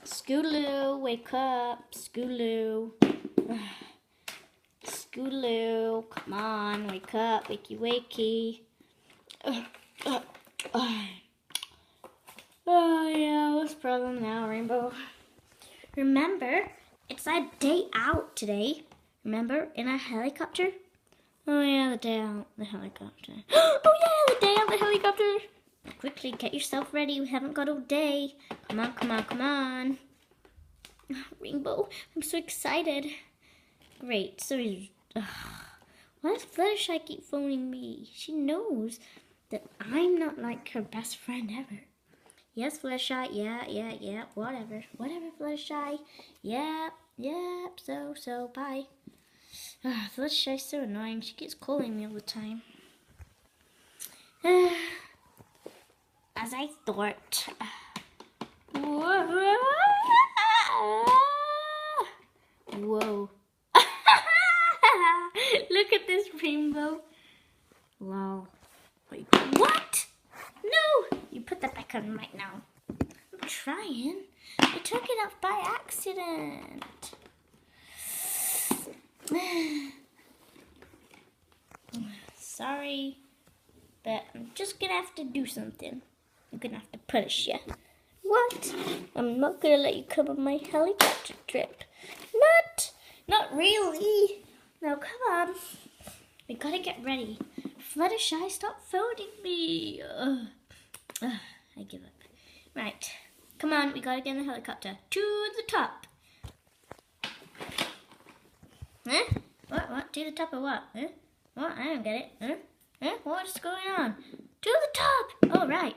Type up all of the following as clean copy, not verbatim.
Scootaloo, wake up. Scootaloo. Scootaloo, come on, wake up. Wakey, wakey. Oh, yeah, what's the problem now, Rainbow? Remember, it's our day out today. Remember, in a helicopter? Oh, yeah, the day out, the helicopter. Oh, yeah, the day out, the helicopter. Quickly, get yourself ready. We haven't got all day. Come on, come on, come on. Rainbow, I'm so excited. Great, so why does Fluttershy keep phoning me? She knows that I'm not like her best friend ever. Yes, Fluttershy, yeah, whatever, Fluttershy. Yep, so, bye. Fluttershy's so annoying. She keeps calling me all the time. As I thought. Whoa. Look at this rainbow. Wow. Wait, what? No! You put that back on right now. I'm trying. I took it off by accident. Sorry, but I'm just gonna have to do something. I'm gonna have to punish you. What? I'm not gonna let you come on my helicopter trip. Not really. Now come on. We gotta get ready. Fluttershy, stop phoning me. I give up. Right. Come on, we gotta get in the helicopter. To the top. Huh? What? To the top of what? Huh? What? I don't get it. Huh? What's going on? To the top! Alright.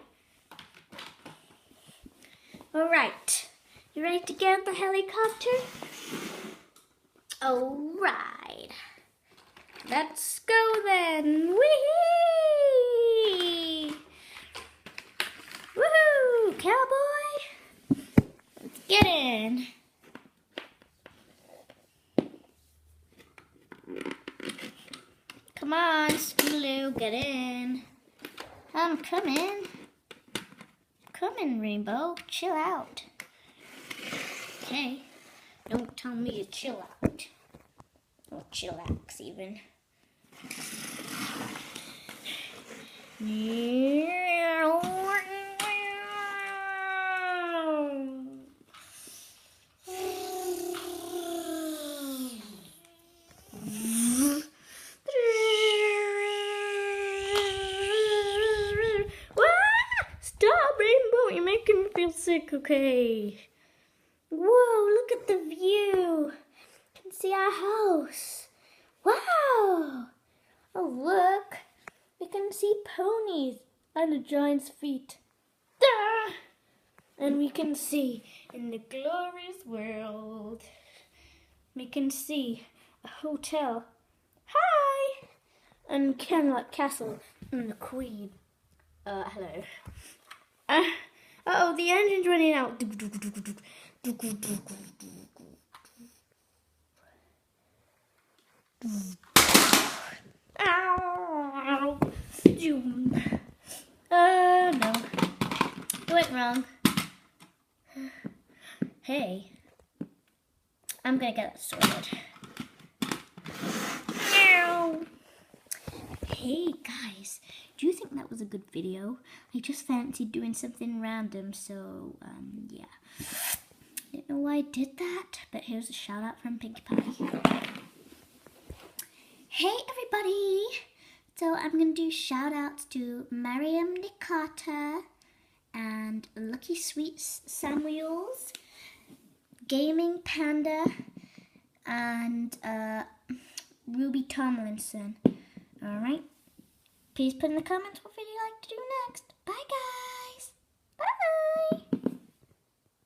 Alright. You ready to get in the helicopter? Alright. Let's go then. Whee! Woohoo! Cowboy! Let's get in. Come on, Scootaloo, get in. I'm coming. Come in, Rainbow. Chill out. Okay. Don't tell me to chill out. Or chillax, even. Stop, Rainbow. You're making me feel sick, okay? Whoa, look at the view. You can see our house. Wow. Oh, look. We can see ponies on a giant's feet. Ah! And we can see in the glorious world. We can see a hotel. Hi. And Camelot Castle and the Queen. Hello. Uh-oh, the engine's running out. Ow! No. It went wrong. Hey. I'm gonna get it sorted. Ow! Hey guys, do you think that was a good video? I just fancied doing something random, so yeah. Didn't know why I did that, but here's a shout out from Pinkie Pie. Hey everybody! So I'm going to do shout outs to Mariam, Nkata, and luckysweetssamuels, Gaming Panda, and Ruby Tomlinson. Alright? Please put in the comments what video you'd like to do next. Bye guys!